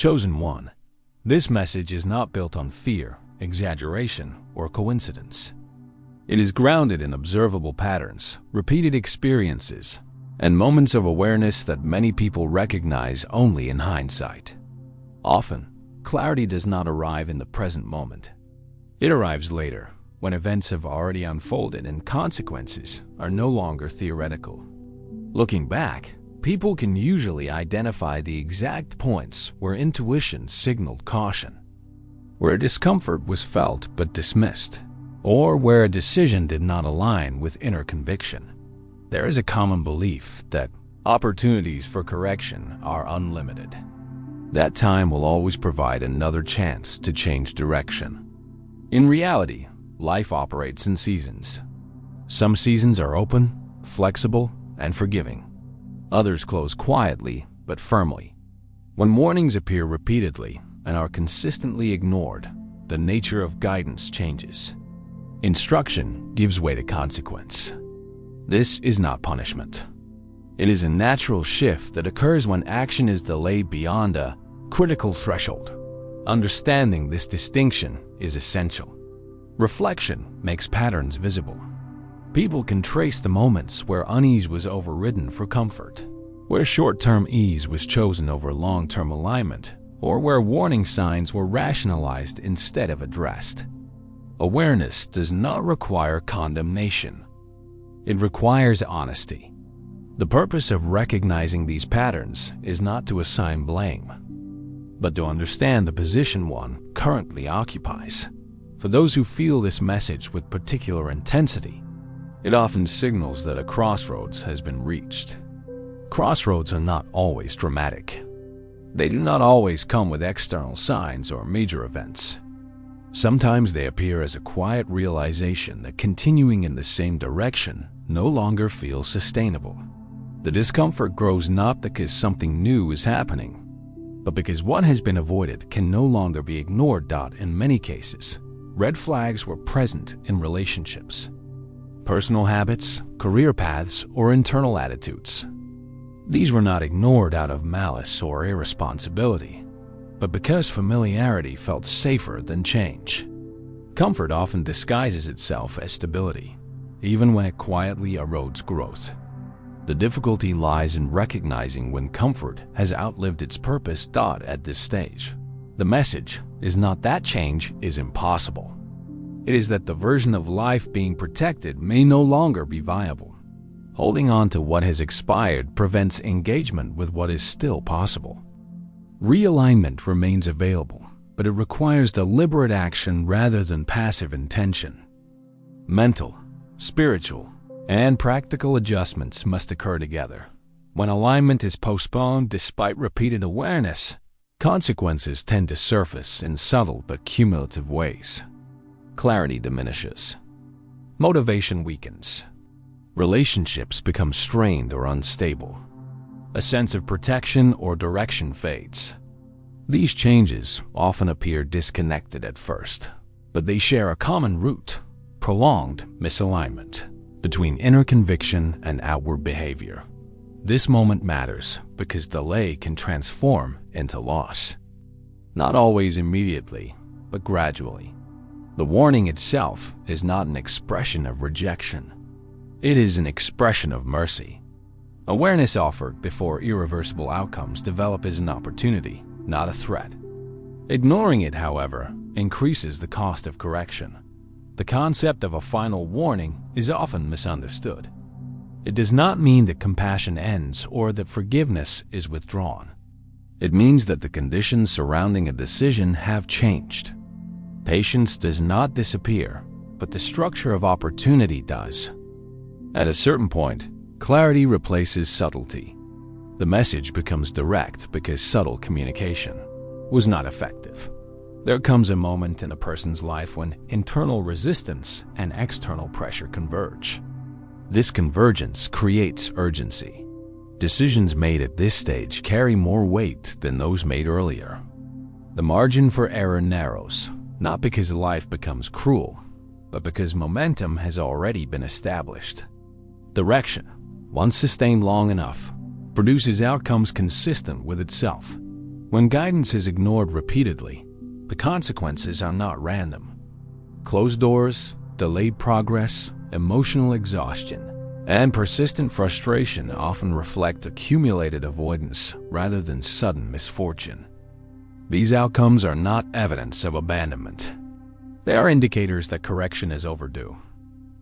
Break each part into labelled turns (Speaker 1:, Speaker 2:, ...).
Speaker 1: Chosen one. This message is not built on fear, exaggeration, or coincidence. It is grounded in observable patterns, repeated experiences, and moments of awareness that many people recognize only in hindsight. Often, clarity does not arrive in the present moment. It arrives later, when events have already unfolded and consequences are no longer theoretical. Looking back, people can usually identify the exact points where intuition signaled caution, where discomfort was felt but dismissed, or where a decision did not align with inner conviction. There is a common belief that opportunities for correction are unlimited. That time will always provide another chance to change direction. In reality, life operates in seasons. Some seasons are open, flexible, and forgiving. Others close quietly but firmly. When warnings appear repeatedly and are consistently ignored, the nature of guidance changes. Instruction gives way to consequence. This is not punishment. It is a natural shift that occurs when action is delayed beyond a critical threshold. Understanding this distinction is essential. Reflection makes patterns visible. People can trace the moments where unease was overridden for comfort, where short-term ease was chosen over long-term alignment, or where warning signs were rationalized instead of addressed. Awareness does not require condemnation. It requires honesty. The purpose of recognizing these patterns is not to assign blame, but to understand the position one currently occupies. For those who feel this message with particular intensity, it often signals that a crossroads has been reached. Crossroads are not always dramatic. They do not always come with external signs or major events. Sometimes they appear as a quiet realization that continuing in the same direction no longer feels sustainable. The discomfort grows not because something new is happening, but because what has been avoided can no longer be ignored. In many cases, red flags were present in relationships, personal habits, career paths, or internal attitudes. These were not ignored out of malice or irresponsibility, but because familiarity felt safer than change. Comfort often disguises itself as stability, even when it quietly erodes growth. The difficulty lies in recognizing when comfort has outlived its purpose. At this stage, the message is not that change is impossible. It is that the version of life being protected may no longer be viable. Holding on to what has expired prevents engagement with what is still possible. Realignment remains available, but it requires deliberate action rather than passive intention. Mental, spiritual, and practical adjustments must occur together. When alignment is postponed despite repeated awareness, consequences tend to surface in subtle but cumulative ways. Clarity diminishes. Motivation weakens. Relationships become strained or unstable. A sense of protection or direction fades. These changes often appear disconnected at first, but they share a common root: prolonged misalignment between inner conviction and outward behavior. This moment matters because delay can transform into loss. Not always immediately, but gradually. The warning itself is not an expression of rejection. It is an expression of mercy. Awareness offered before irreversible outcomes develop is an opportunity, not a threat. Ignoring it, however, increases the cost of correction. The concept of a final warning is often misunderstood. It does not mean that compassion ends or that forgiveness is withdrawn. It means that the conditions surrounding a decision have changed. Patience does not disappear, but the structure of opportunity does. At a certain point, clarity replaces subtlety. The message becomes direct because subtle communication was not effective. There comes a moment in a person's life when internal resistance and external pressure converge. This convergence creates urgency. Decisions made at this stage carry more weight than those made earlier. The margin for error narrows, not because life becomes cruel, but because momentum has already been established. Direction, once sustained long enough, produces outcomes consistent with itself. When guidance is ignored repeatedly, the consequences are not random. Closed doors, delayed progress, emotional exhaustion, and persistent frustration often reflect accumulated avoidance rather than sudden misfortune. These outcomes are not evidence of abandonment. They are indicators that correction is overdue.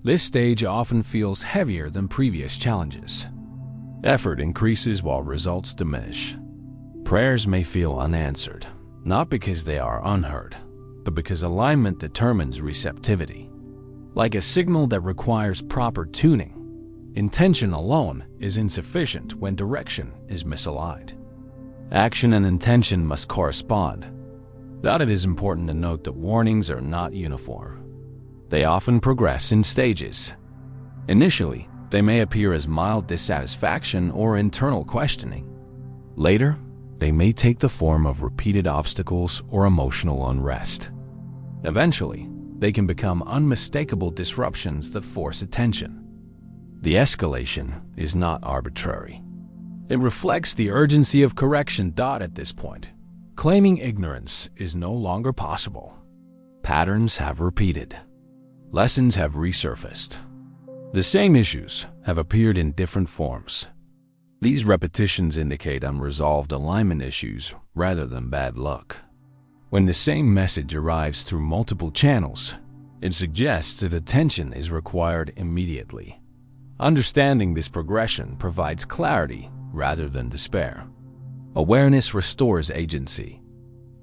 Speaker 1: This stage often feels heavier than previous challenges. Effort increases while results diminish. Prayers may feel unanswered, not because they are unheard, but because alignment determines receptivity. Like a signal that requires proper tuning, intention alone is insufficient when direction is misaligned. Action and intention must correspond. Thus, it is important to note that warnings are not uniform. They often progress in stages. Initially, they may appear as mild dissatisfaction or internal questioning. Later, they may take the form of repeated obstacles or emotional unrest. Eventually, they can become unmistakable disruptions that force attention. The escalation is not arbitrary. It reflects the urgency of correction. At this point, claiming ignorance is no longer possible. Patterns have repeated. Lessons have resurfaced. The same issues have appeared in different forms. These repetitions indicate unresolved alignment issues rather than bad luck. When the same message arrives through multiple channels, it suggests that attention is required immediately. Understanding this progression provides clarity rather than despair. Awareness restores agency.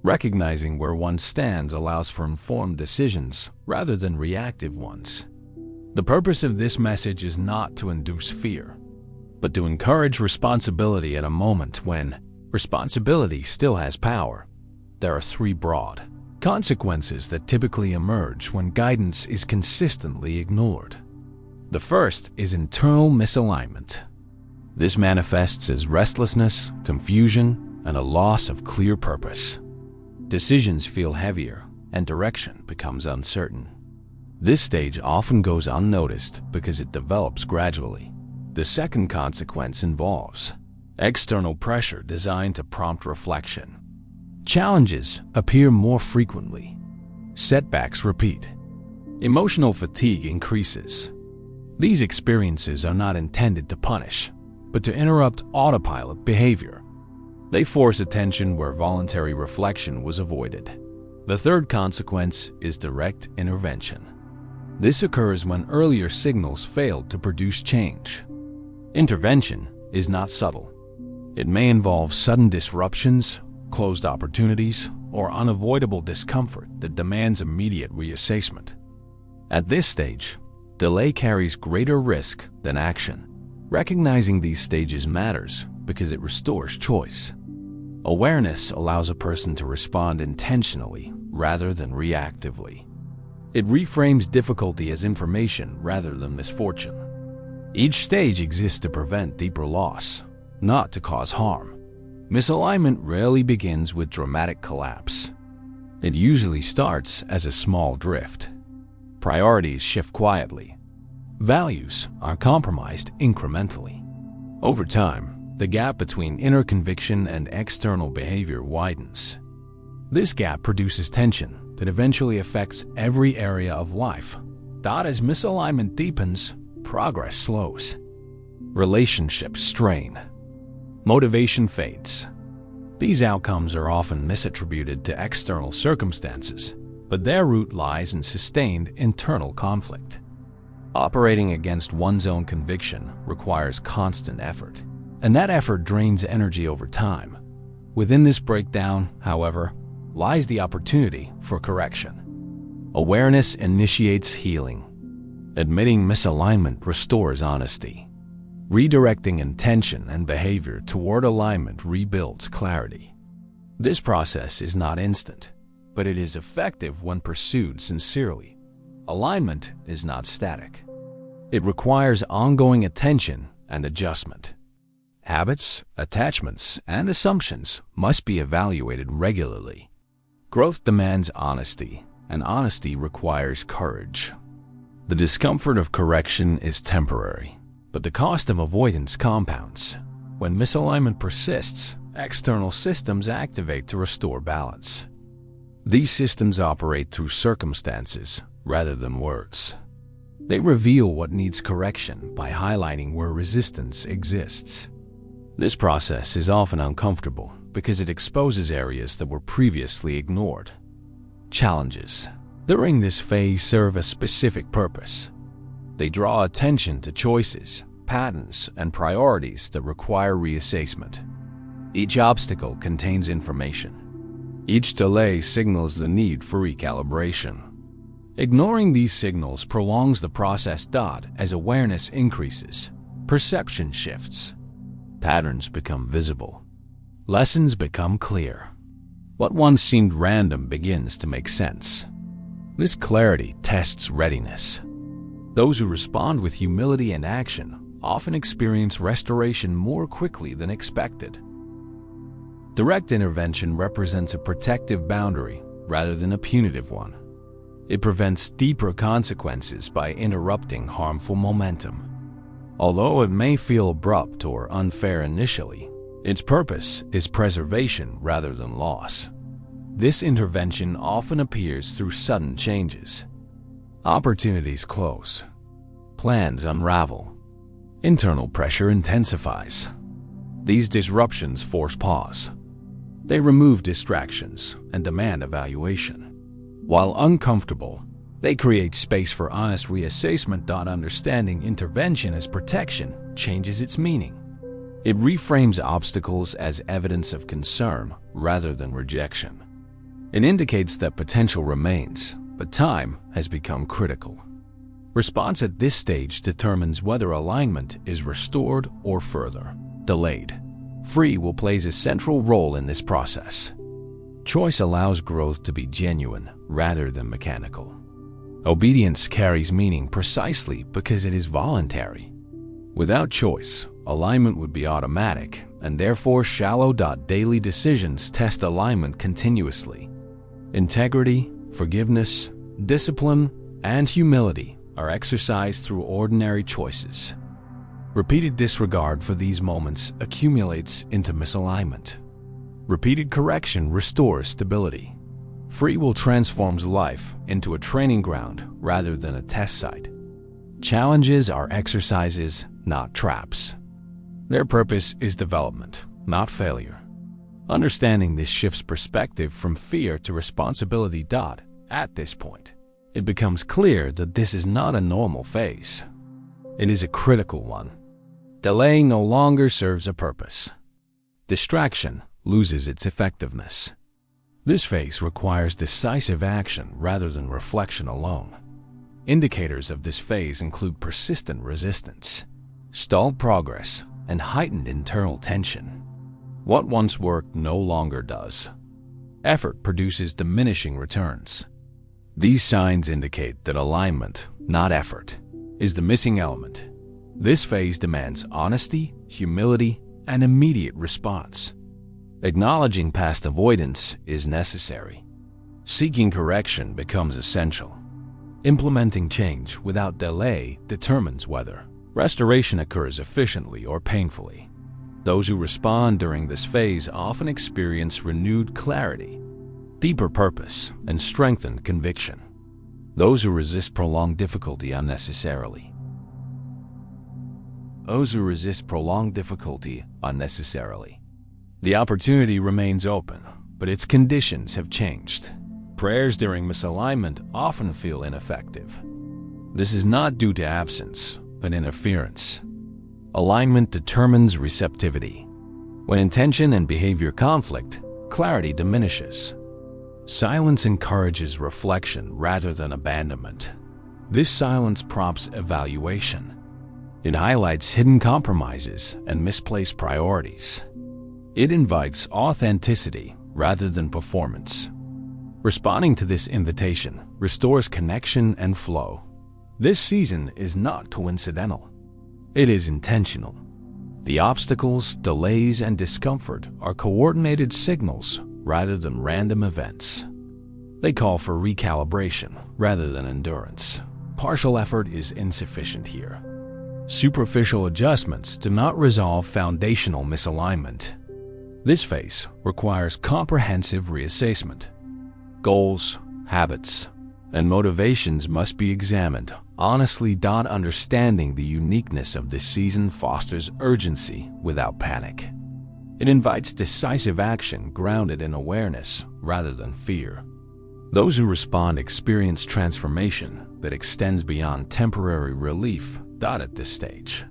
Speaker 1: Recognizing where one stands allows for informed decisions rather than reactive ones. The purpose of this message is not to induce fear, but to encourage responsibility at a moment when responsibility still has power. There are three broad consequences that typically emerge when guidance is consistently ignored. The first is internal misalignment. This manifests as restlessness, confusion, and a loss of clear purpose. Decisions feel heavier, and direction becomes uncertain. This stage often goes unnoticed because it develops gradually. The second consequence involves external pressure designed to prompt reflection. Challenges appear more frequently. Setbacks repeat. Emotional fatigue increases. These experiences are not intended to punish, but to interrupt autopilot behavior. They force attention where voluntary reflection was avoided. The third consequence is direct intervention. This occurs when earlier signals failed to produce change. Intervention is not subtle. It may involve sudden disruptions, closed opportunities, or unavoidable discomfort that demands immediate reassessment. At this stage, delay carries greater risk than action. Recognizing these stages matters because it restores choice. Awareness allows a person to respond intentionally rather than reactively. It reframes difficulty as information rather than misfortune. Each stage exists to prevent deeper loss, not to cause harm. Misalignment rarely begins with dramatic collapse. It usually starts as a small drift. Priorities shift quietly. Values are compromised incrementally. Over time, the gap between inner conviction and external behavior widens. This gap produces tension that eventually affects every area of life. As misalignment deepens, progress slows. Relationships strain. Motivation fades. These outcomes are often misattributed to external circumstances, but their root lies in sustained internal conflict. Operating against one's own conviction requires constant effort, and that effort drains energy over time. Within this breakdown, however, lies the opportunity for correction. Awareness initiates healing. Admitting misalignment restores honesty. Redirecting intention and behavior toward alignment rebuilds clarity. This process is not instant, but it is effective when pursued sincerely. Alignment is not static. It requires ongoing attention and adjustment. Habits, attachments, and assumptions must be evaluated regularly. Growth demands honesty, and honesty requires courage. The discomfort of correction is temporary, but the cost of avoidance compounds. When misalignment persists, external systems activate to restore balance. These systems operate through circumstances rather than words. They reveal what needs correction by highlighting where resistance exists. This process is often uncomfortable because it exposes areas that were previously ignored. Challenges during this phase serve a specific purpose. They draw attention to choices, patterns, and priorities that require reassessment. Each obstacle contains information. Each delay signals the need for recalibration. Ignoring these signals prolongs the process. As awareness increases, perception shifts. Patterns become visible. Lessons become clear. What once seemed random begins to make sense. This clarity tests readiness. Those who respond with humility and action often experience restoration more quickly than expected. Direct intervention represents a protective boundary rather than a punitive one. It prevents deeper consequences by interrupting harmful momentum. Although it may feel abrupt or unfair initially, its purpose is preservation rather than loss. This intervention often appears through sudden changes. Opportunities close. Plans unravel. Internal pressure intensifies. These disruptions force pause. They remove distractions and demand evaluation. While uncomfortable, they create space for honest reassessment. Understanding intervention as protection changes its meaning. It reframes obstacles as evidence of concern rather than rejection. It indicates that potential remains, but time has become critical. Response at this stage determines whether alignment is restored or further delayed. Free will plays a central role in this process. Choice allows growth to be genuine rather than mechanical. Obedience carries meaning precisely because it is voluntary. Without choice, alignment would be automatic and therefore shallow. Daily decisions test alignment continuously. Integrity, forgiveness, discipline, and humility are exercised through ordinary choices. Repeated disregard for these moments accumulates into misalignment. Repeated correction restores stability. Free will transforms life into a training ground rather than a test site. Challenges are exercises, not traps. Their purpose is development, not failure. Understanding this shifts perspective from fear to responsibility. At this point, it becomes clear that this is not a normal phase. It is a critical one. Delaying no longer serves a purpose. Distraction loses its effectiveness. This phase requires decisive action rather than reflection alone. Indicators of this phase include persistent resistance, stalled progress, and heightened internal tension. What once worked no longer does. Effort produces diminishing returns. These signs indicate that alignment, not effort, is the missing element. This phase demands honesty, humility, and immediate response. Acknowledging past avoidance is necessary. Seeking correction becomes essential. Implementing change without delay determines whether restoration occurs efficiently or painfully. Those who respond during this phase often experience renewed clarity, deeper purpose, and strengthened conviction. Those who resist prolonged difficulty unnecessarily. The opportunity remains open, but its conditions have changed. Prayers during misalignment often feel ineffective. This is not due to absence, but interference. Alignment determines receptivity. When intention and behavior conflict, clarity diminishes. Silence encourages reflection rather than abandonment. This silence prompts evaluation. It highlights hidden compromises and misplaced priorities. It invites authenticity rather than performance. Responding to this invitation restores connection and flow. This season is not coincidental. It is intentional. The obstacles, delays, and discomfort are coordinated signals rather than random events. They call for recalibration rather than endurance. Partial effort is insufficient here. Superficial adjustments do not resolve foundational misalignment. This phase requires comprehensive reassessment. Goals, habits, and motivations must be examined honestly. Understanding the uniqueness of this season fosters urgency without panic. It invites decisive action grounded in awareness rather than fear. Those who respond experience transformation that extends beyond temporary relief. At this stage,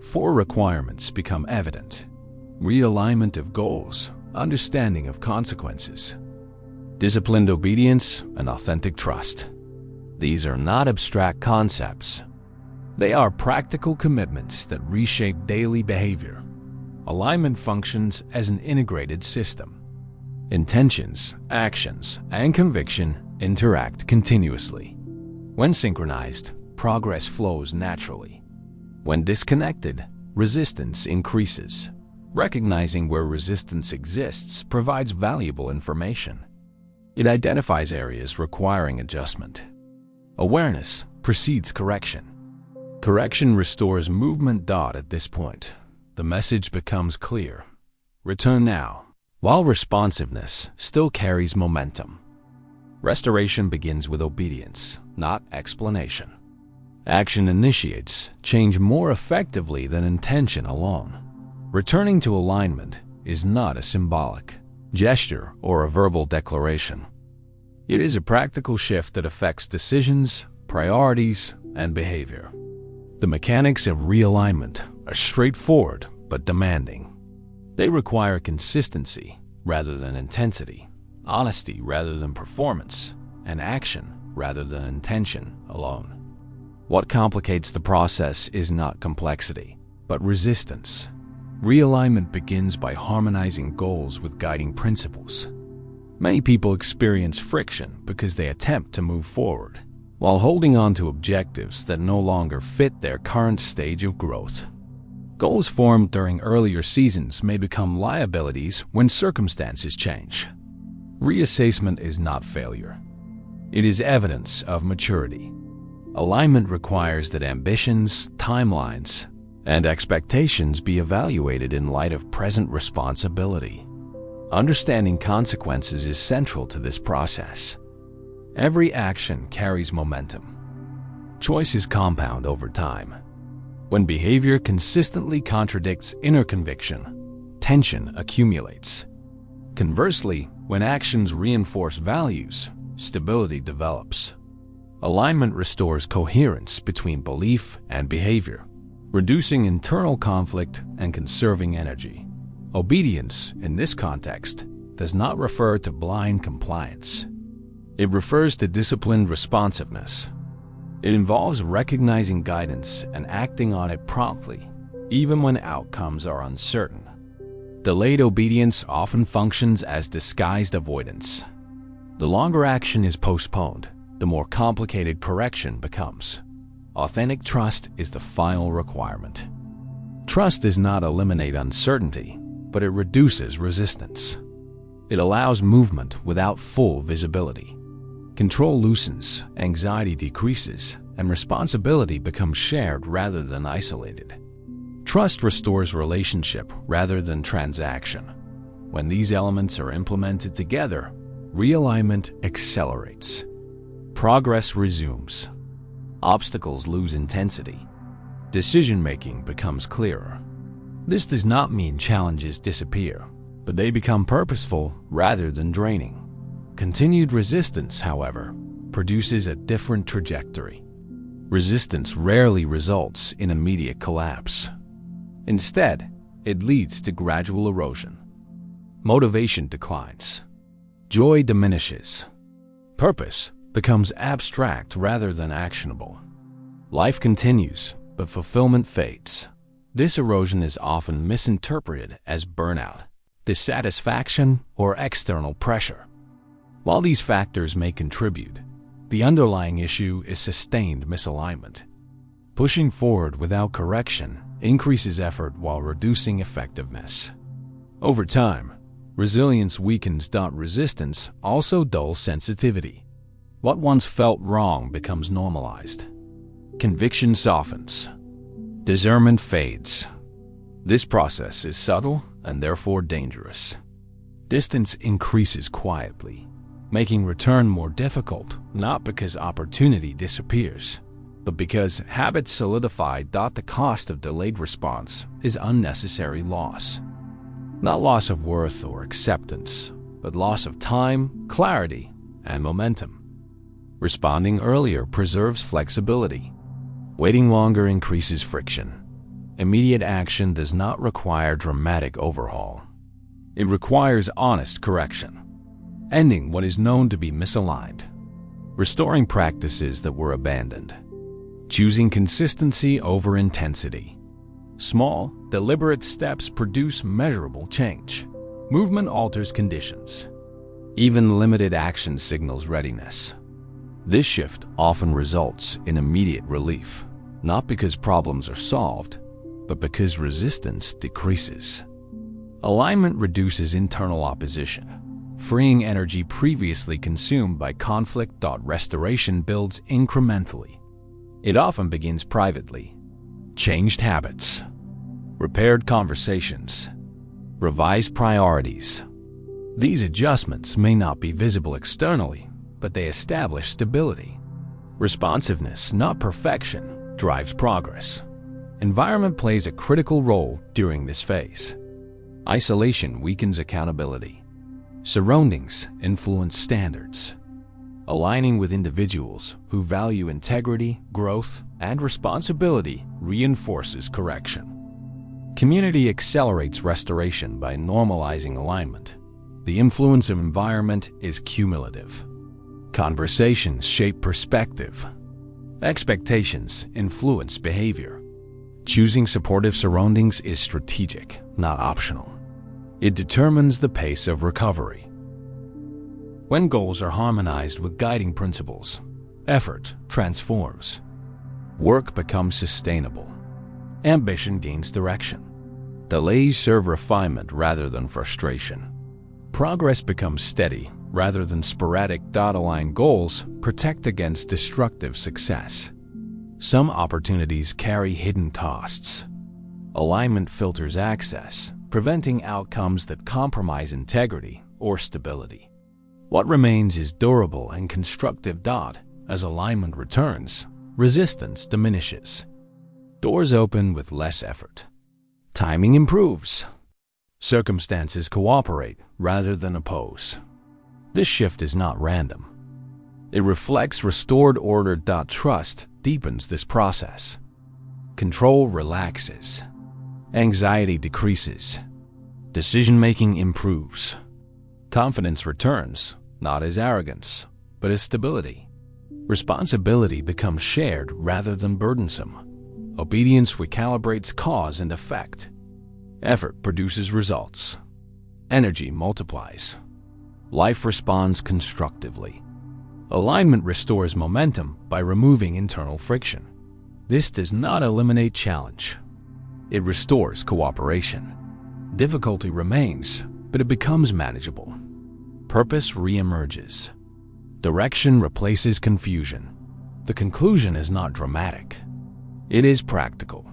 Speaker 1: 4 requirements become evident: realignment of goals, understanding of consequences, disciplined obedience, and authentic trust. These are not abstract concepts. They are practical commitments that reshape daily behavior. Alignment functions as an integrated system. Intentions, actions, and conviction interact continuously. When synchronized, progress flows naturally. When disconnected, resistance increases. Recognizing where resistance exists provides valuable information. It identifies areas requiring adjustment. Awareness precedes correction. Correction restores movement. At this point, the message becomes clear: return now, while responsiveness still carries momentum. Restoration begins with obedience, not explanation. Action initiates change more effectively than intention alone. Returning to alignment is not a symbolic gesture or a verbal declaration. It is a practical shift that affects decisions, priorities, and behavior. The mechanics of realignment are straightforward but demanding. They require consistency rather than intensity, honesty rather than performance, and action rather than intention alone. What complicates the process is not complexity, but resistance. Realignment begins by harmonizing goals with guiding principles. Many people experience friction because they attempt to move forward, while holding on to objectives that no longer fit their current stage of growth. Goals formed during earlier seasons may become liabilities when circumstances change. Reassessment is not failure. It is evidence of maturity. Alignment requires that ambitions, timelines, and expectations be evaluated in light of present responsibility. Understanding consequences is central to this process. Every action carries momentum. Choices compound over time. When behavior consistently contradicts inner conviction, tension accumulates. Conversely, when actions reinforce values, stability develops. Alignment restores coherence between belief and behavior, reducing internal conflict and conserving energy. Obedience, in this context, does not refer to blind compliance. It refers to disciplined responsiveness. It involves recognizing guidance and acting on it promptly, even when outcomes are uncertain. Delayed obedience often functions as disguised avoidance. The longer action is postponed, the more complicated correction becomes. Authentic trust is the final requirement. Trust does not eliminate uncertainty, but it reduces resistance. It allows movement without full visibility. Control loosens, anxiety decreases, and responsibility becomes shared rather than isolated. Trust restores relationship rather than transaction. When these elements are implemented together, realignment accelerates. Progress resumes. Obstacles lose intensity. Decision-making becomes clearer. This does not mean challenges disappear, but they become purposeful rather than draining. Continued resistance, however, produces a different trajectory. Resistance rarely results in immediate collapse. Instead, it leads to gradual erosion. Motivation declines. Joy diminishes. Purpose becomes abstract rather than actionable. Life continues, but fulfillment fades. This erosion is often misinterpreted as burnout, dissatisfaction, or external pressure. While these factors may contribute, the underlying issue is sustained misalignment. Pushing forward without correction increases effort while reducing effectiveness. Over time, resilience weakens. Resistance also dulls sensitivity. What once felt wrong becomes normalized. Conviction softens. Discernment fades. This process is subtle and therefore dangerous. Distance increases quietly, making return more difficult, not because opportunity disappears, but because habits solidify. The cost of delayed response is unnecessary loss. Not loss of worth or acceptance, but loss of time, clarity, and momentum. Responding earlier preserves flexibility. Waiting longer increases friction. Immediate action does not require dramatic overhaul. It requires honest correction, ending what is known to be misaligned, restoring practices that were abandoned, choosing consistency over intensity. Small, deliberate steps produce measurable change. Movement alters conditions. Even limited action signals readiness. This shift often results in immediate relief, not because problems are solved, but because resistance decreases. Alignment reduces internal opposition, freeing energy previously consumed by conflict. Restoration builds incrementally. It often begins privately. Changed habits, repaired conversations, revised priorities. These adjustments may not be visible externally, but they establish stability. Responsiveness, not perfection, drives progress. Environment plays a critical role during this phase. Isolation weakens accountability. Surroundings influence standards. Aligning with individuals who value integrity, growth, and responsibility reinforces correction. Community accelerates restoration by normalizing alignment. The influence of environment is cumulative. Conversations shape perspective. Expectations influence behavior. Choosing supportive surroundings is strategic, not optional. It determines the pace of recovery. When goals are harmonized with guiding principles, effort transforms. Work becomes sustainable. Ambition gains direction. Delays serve refinement rather than frustration. Progress becomes steady rather than sporadic. Aligned goals protect against destructive success. Some opportunities carry hidden costs. Alignment filters access, preventing outcomes that compromise integrity or stability. What remains is durable and constructive. As alignment returns, resistance diminishes. Doors open with less effort. Timing improves. Circumstances cooperate rather than oppose. This shift is not random. It reflects restored order. Trust deepens this process. Control relaxes. Anxiety decreases. Decision-making improves. Confidence returns, not as arrogance, but as stability. Responsibility becomes shared rather than burdensome. Obedience recalibrates cause and effect. Effort produces results. Energy multiplies. Life responds constructively. Alignment restores momentum by removing internal friction. This does not eliminate challenge. It restores cooperation. Difficulty remains, but it becomes manageable. Purpose reemerges. Direction replaces confusion. The conclusion is not dramatic. It is practical.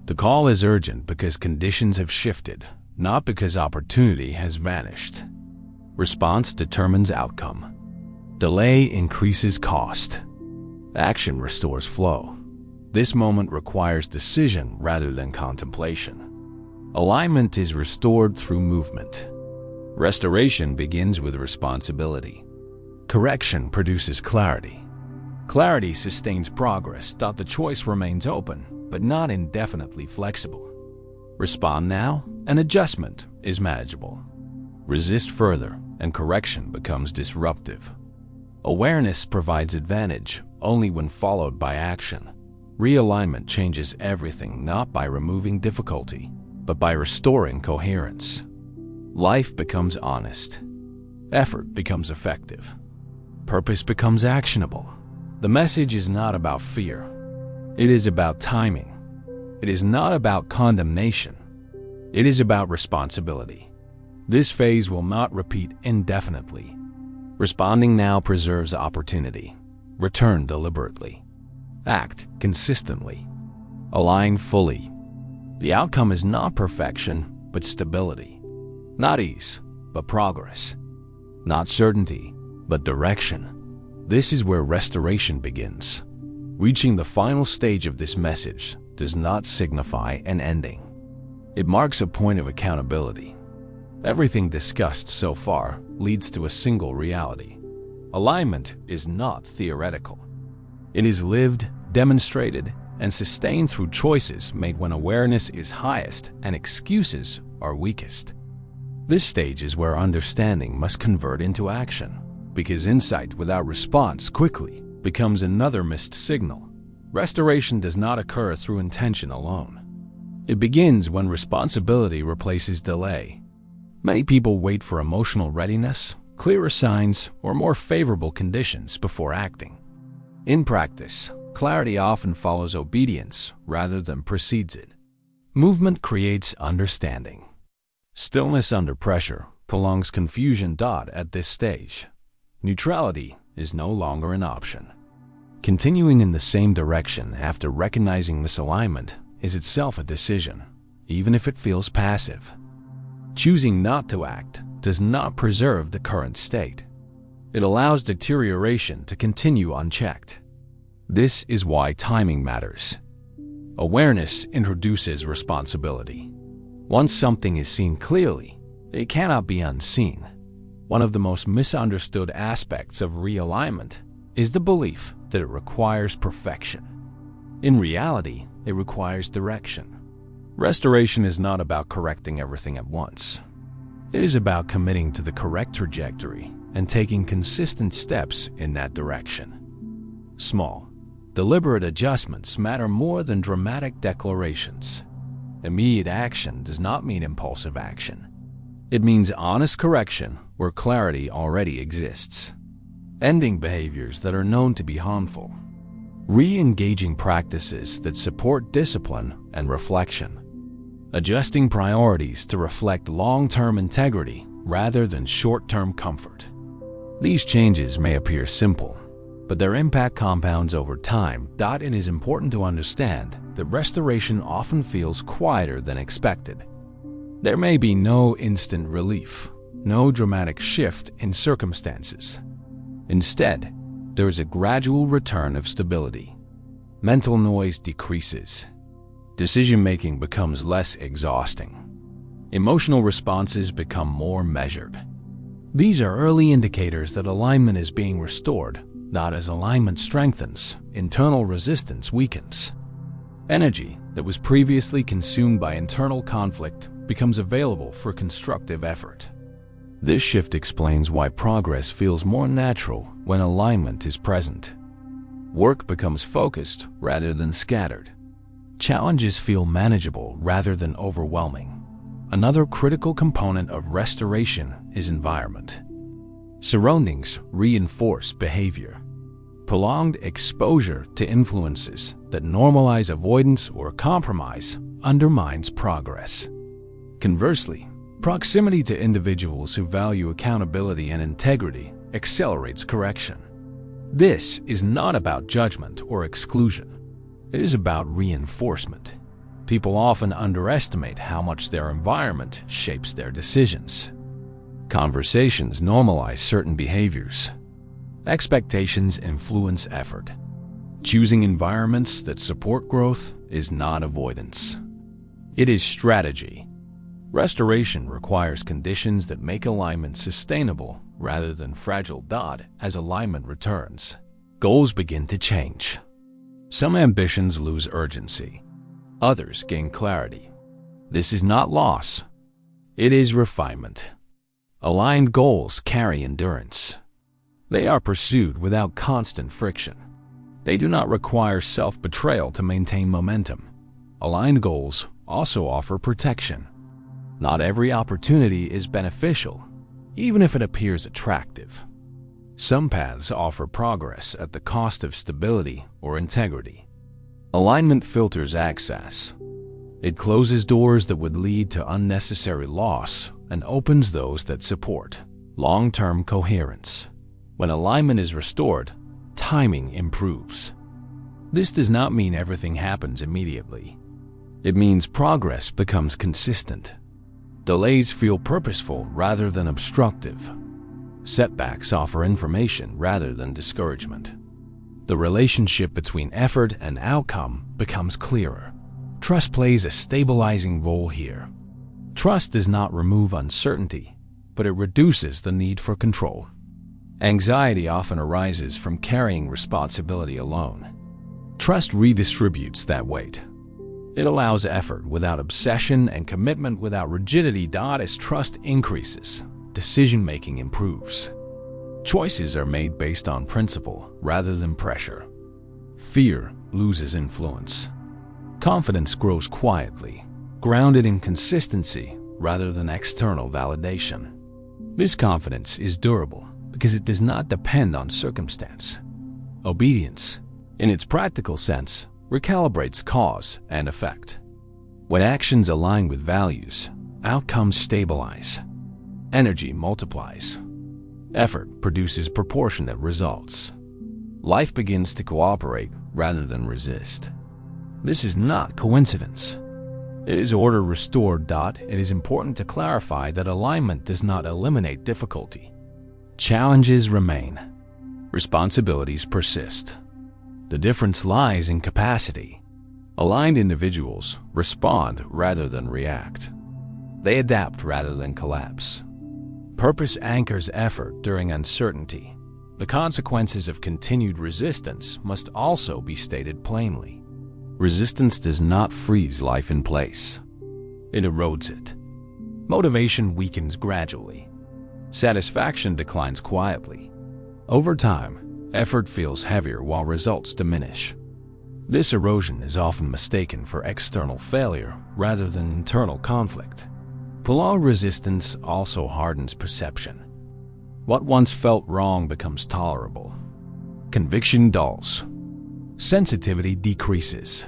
Speaker 1: The call is urgent because conditions have shifted, not because opportunity has vanished. Response determines outcome. Delay increases cost. Action restores flow. This moment requires decision rather than contemplation. Alignment is restored through movement. Restoration begins with responsibility. Correction produces clarity. Clarity sustains progress. The choice remains open, but not indefinitely flexible. Respond now, and adjustment is manageable. Resist further, and correction becomes disruptive. Awareness provides advantage only when followed by action. Realignment changes everything, not by removing difficulty, but by restoring coherence. Life becomes honest. Effort becomes effective. Purpose becomes actionable. The message is not about fear. It is about timing. It is not about condemnation. It is about responsibility. This phase will not repeat indefinitely. Responding now preserves opportunity. Return deliberately. Act consistently. Align fully. The outcome is not perfection, but stability. Not ease, but progress. Not certainty, but direction. This is where restoration begins. Reaching the final stage of this message does not signify an ending. It marks a point of accountability. Everything discussed so far leads to a single reality. Alignment is not theoretical. It is lived, demonstrated, and sustained through choices made when awareness is highest and excuses are weakest. This stage is where understanding must convert into action, because insight without response quickly becomes another missed signal. Restoration does not occur through intention alone. It begins when responsibility replaces delay. Many people wait for emotional readiness, clearer signs, or more favorable conditions before acting. In practice, clarity often follows obedience rather than precedes it. Movement creates understanding. Stillness under pressure prolongs confusion. At this stage, neutrality is no longer an option. Continuing in the same direction after recognizing misalignment is itself a decision, even if it feels passive. Choosing not to act does not preserve the current state. It allows deterioration to continue unchecked. This is why timing matters. Awareness introduces responsibility. Once something is seen clearly, it cannot be unseen. One of the most misunderstood aspects of realignment is the belief that it requires perfection. In reality, it requires direction. Restoration is not about correcting everything at once. It is about committing to the correct trajectory and taking consistent steps in that direction. Small, deliberate adjustments matter more than dramatic declarations. Immediate action does not mean impulsive action. It means honest correction where clarity already exists. Ending behaviors that are known to be harmful. Re-engaging practices that support discipline and reflection. Adjusting priorities to reflect long-term integrity rather than short-term comfort. These changes may appear simple, but their impact compounds over time. It is important to understand that restoration often feels quieter than expected. There may be no instant relief, no dramatic shift in circumstances. Instead, there is a gradual return of stability. Mental noise decreases. Decision-making becomes less exhausting. Emotional responses become more measured. These are early indicators that alignment is being restored. Not as alignment strengthens, internal resistance weakens. Energy that was previously consumed by internal conflict becomes available for constructive effort. This shift explains why progress feels more natural when alignment is present. Work becomes focused rather than scattered. Challenges feel manageable rather than overwhelming. Another critical component of restoration is environment. Surroundings reinforce behavior. Prolonged exposure to influences that normalize avoidance or compromise undermines progress. Conversely, proximity to individuals who value accountability and integrity accelerates correction. This is not about judgment or exclusion. It is about reinforcement. People often underestimate how much their environment shapes their decisions. Conversations normalize certain behaviors. Expectations influence effort. Choosing environments that support growth is not avoidance. It is strategy. Restoration requires conditions that make alignment sustainable rather than fragile. As alignment returns, goals begin to change. Some ambitions lose urgency. Others gain clarity. This is not loss. It is refinement. Aligned goals carry endurance. They are pursued without constant friction. They do not require self-betrayal to maintain momentum. Aligned goals also offer protection. Not every opportunity is beneficial, even if it appears attractive. Some paths offer progress at the cost of stability or integrity. Alignment filters access. It closes doors that would lead to unnecessary loss and opens those that support long-term coherence. When alignment is restored, timing improves. This does not mean everything happens immediately. It means progress becomes consistent. Delays feel purposeful rather than obstructive. Setbacks offer information rather than discouragement. The relationship between effort and outcome becomes clearer. Trust plays a stabilizing role here. Trust does not remove uncertainty, but it reduces the need for control. Anxiety often arises from carrying responsibility alone. Trust redistributes that weight. It allows effort without obsession and commitment without rigidity. As trust increases, decision-making improves. Choices are made based on principle rather than pressure. Fear loses influence. Confidence grows quietly, grounded in consistency rather than external validation. This confidence is durable because it does not depend on circumstance. Obedience, in its practical sense, recalibrates cause and effect. When actions align with values, outcomes stabilize. Energy multiplies. Effort produces proportionate results. Life begins to cooperate rather than resist. This is not coincidence. It is order restored. It is important to clarify that alignment does not eliminate difficulty. Challenges remain. Responsibilities persist. The difference lies in capacity. Aligned individuals respond rather than react. They adapt rather than collapse. Purpose anchors effort during uncertainty. The consequences of continued resistance must also be stated plainly. Resistance does not freeze life in place. It erodes it. Motivation weakens gradually. Satisfaction declines quietly. Over time, effort feels heavier while results diminish. This erosion is often mistaken for external failure rather than internal conflict. Prolonged resistance also hardens perception. What once felt wrong becomes tolerable. Conviction dulls. Sensitivity decreases.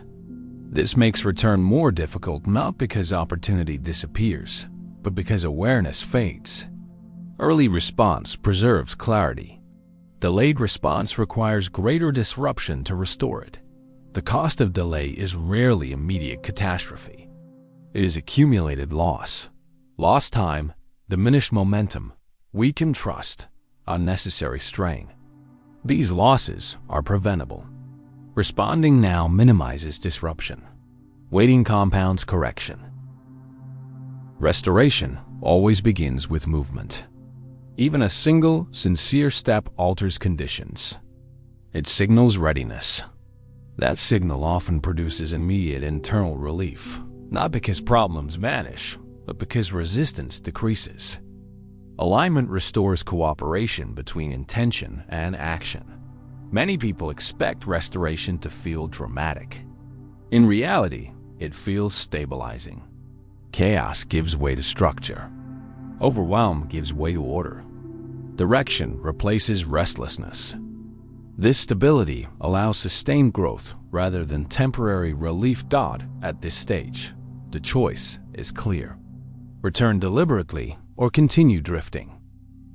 Speaker 1: This makes return more difficult not because opportunity disappears, but because awareness fades. Early response preserves clarity. Delayed response requires greater disruption to restore it. The cost of delay is rarely immediate catastrophe. It is accumulated loss. Lost time, diminished momentum, weakened trust, unnecessary strain. These losses are preventable. Responding now minimizes disruption. Waiting compounds correction. Restoration always begins with movement. Even a single, sincere step alters conditions. It signals readiness. That signal often produces immediate internal relief, not because problems vanish, but because resistance decreases. Alignment restores cooperation between intention and action. Many people expect restoration to feel dramatic. In reality, it feels stabilizing. Chaos gives way to structure. Overwhelm gives way to order. Direction replaces restlessness. This stability allows sustained growth rather than temporary relief. At this stage, the choice is clear. Return deliberately or continue drifting.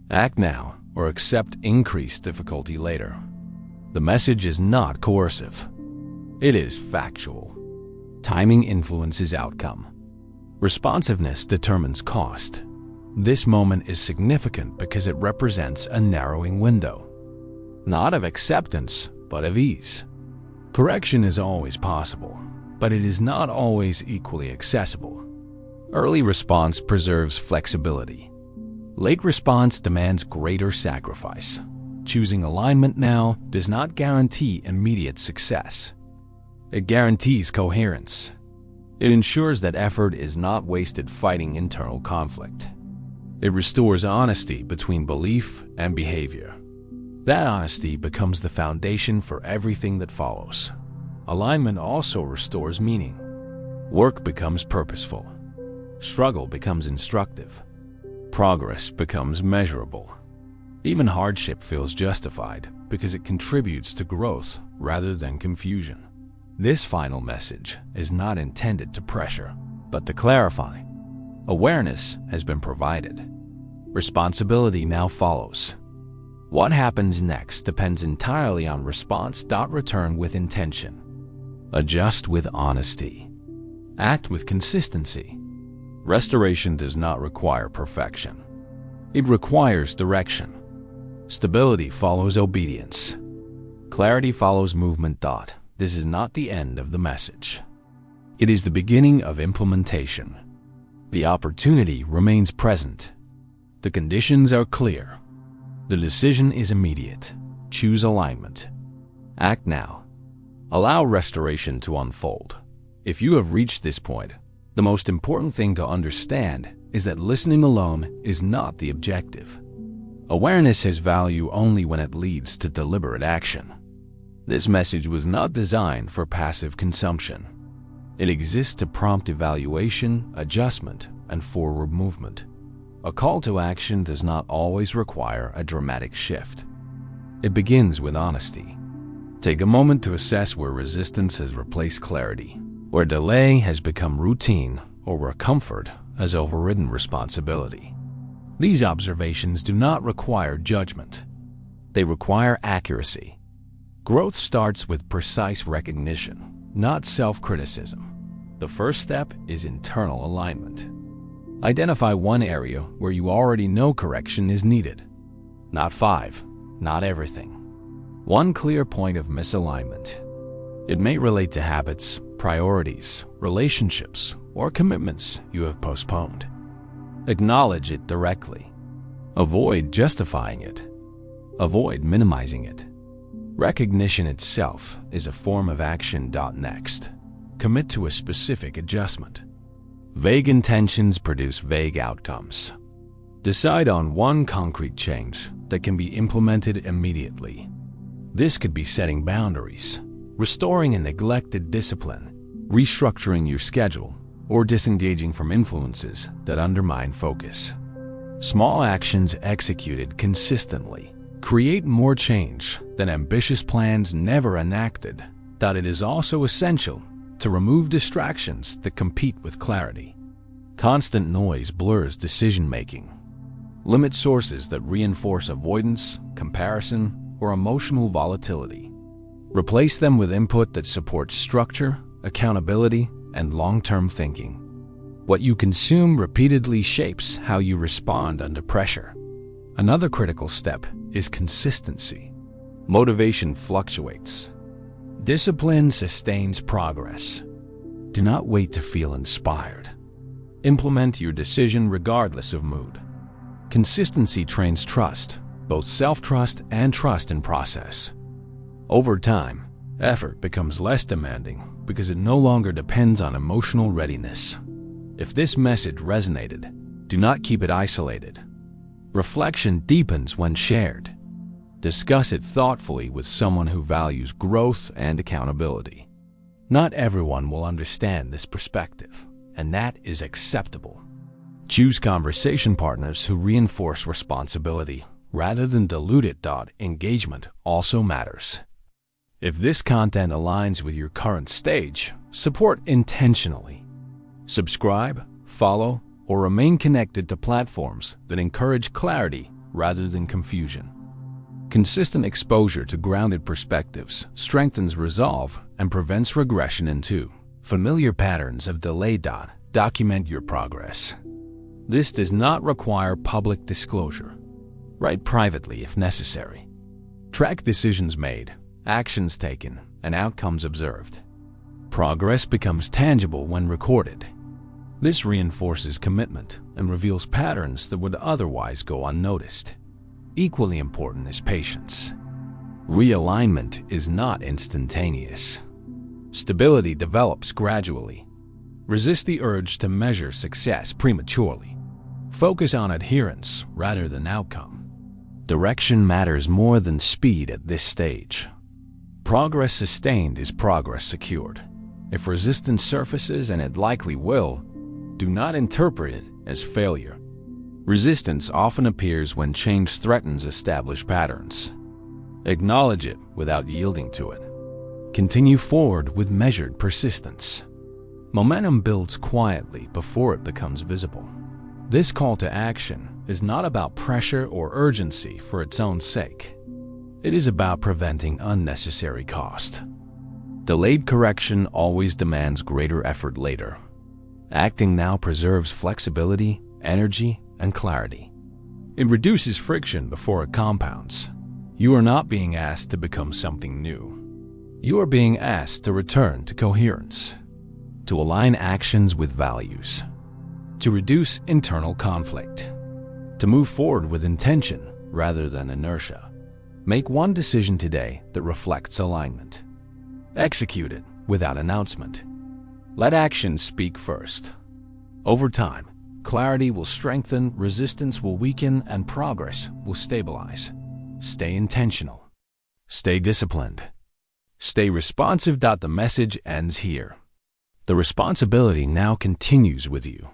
Speaker 1: Act now or accept increased difficulty later. The message is not coercive. It is factual. Timing influences outcome. Responsiveness determines cost. This moment is significant because it represents a narrowing window, not of acceptance, but of ease. Correction is always possible, but it is not always equally accessible. Early response preserves flexibility. Late response demands greater sacrifice. Choosing alignment now does not guarantee immediate success. It guarantees coherence. It ensures that effort is not wasted fighting internal conflict. It restores honesty between belief and behavior. That honesty becomes the foundation for everything that follows. Alignment also restores meaning. Work becomes purposeful. Struggle becomes instructive. Progress becomes measurable. Even hardship feels justified because it contributes to growth rather than confusion. This final message is not intended to pressure, but to clarify. Awareness has been provided. Responsibility now follows. What happens next depends entirely on response. Return with intention. Adjust with honesty. Act with consistency. Restoration does not require perfection. It requires direction. Stability follows obedience. Clarity follows movement. This is not the end of the message. It is the beginning of implementation. The opportunity remains present. The conditions are clear. The decision is immediate. Choose alignment. Act now. Allow restoration to unfold. If you have reached this point, the most important thing to understand is that listening alone is not the objective. Awareness has value only when it leads to deliberate action. This message was not designed for passive consumption. It exists to prompt evaluation, adjustment, and forward movement. A call to action does not always require a dramatic shift. It begins with honesty. Take a moment to assess where resistance has replaced clarity, where delay has become routine, or where comfort has overridden responsibility. These observations do not require judgment. They require accuracy. Growth starts with precise recognition, not self-criticism. The first step is internal alignment. Identify one area where you already know correction is needed. Not 5, not everything. One clear point of misalignment. It may relate to habits, priorities, relationships, or commitments you have postponed. Acknowledge it directly. Avoid justifying it. Avoid minimizing it. Recognition itself is a form of action. Next, commit to a specific adjustment. Vague intentions produce vague outcomes. Decide on one concrete change that can be implemented immediately. This could be setting boundaries, restoring a neglected discipline, restructuring your schedule, or disengaging from influences that undermine focus. Small actions executed consistently create more change than ambitious plans never enacted. It is also essential to remove distractions that compete with clarity. Constant noise blurs decision-making. Limit sources that reinforce avoidance, comparison, or emotional volatility. Replace them with input that supports structure, accountability, and long-term thinking. What you consume repeatedly shapes how you respond under pressure. Another critical step is consistency. Motivation fluctuates. Discipline sustains progress. Do not wait to feel inspired. Implement your decision regardless of mood. Consistency trains trust, both self-trust and trust in process. Over time, effort becomes less demanding because it no longer depends on emotional readiness. If this message resonated, do not keep it isolated. Reflection deepens when shared. Discuss it thoughtfully with someone who values growth and accountability. Not everyone will understand this perspective, and that is acceptable. Choose conversation partners who reinforce responsibility rather than dilute it. Engagement also matters. If this content aligns with your current stage, support intentionally. Subscribe, follow, or remain connected to platforms that encourage clarity rather than confusion. Consistent exposure to grounded perspectives strengthens resolve and prevents regression into familiar patterns of delay. Document your progress. This does not require public disclosure. Write privately if necessary. Track decisions made, actions taken, and outcomes observed. Progress becomes tangible when recorded. This reinforces commitment and reveals patterns that would otherwise go unnoticed. Equally important is patience. Realignment is not instantaneous. Stability develops gradually. Resist the urge to measure success prematurely. Focus on adherence rather than outcome. Direction matters more than speed at this stage. Progress sustained is progress secured. If resistance surfaces, and it likely will, do not interpret it as failure. Resistance often appears when change threatens established patterns. Acknowledge it without yielding to it. Continue forward with measured persistence. Momentum builds quietly before it becomes visible. This call to action is not about pressure or urgency for its own sake. It is about preventing unnecessary cost. Delayed correction always demands greater effort later. Acting now preserves flexibility, energy, and clarity. It reduces friction before it compounds. You are not being asked to become something new. You are being asked to return to coherence, to align actions with values, to reduce internal conflict, to move forward with intention rather than inertia. Make one decision today that reflects alignment. Execute it without announcement. Let actions speak first. Over time, clarity will strengthen, resistance will weaken, and progress will stabilize. Stay intentional. Stay disciplined. Stay responsive. The message ends here. The responsibility now continues with you.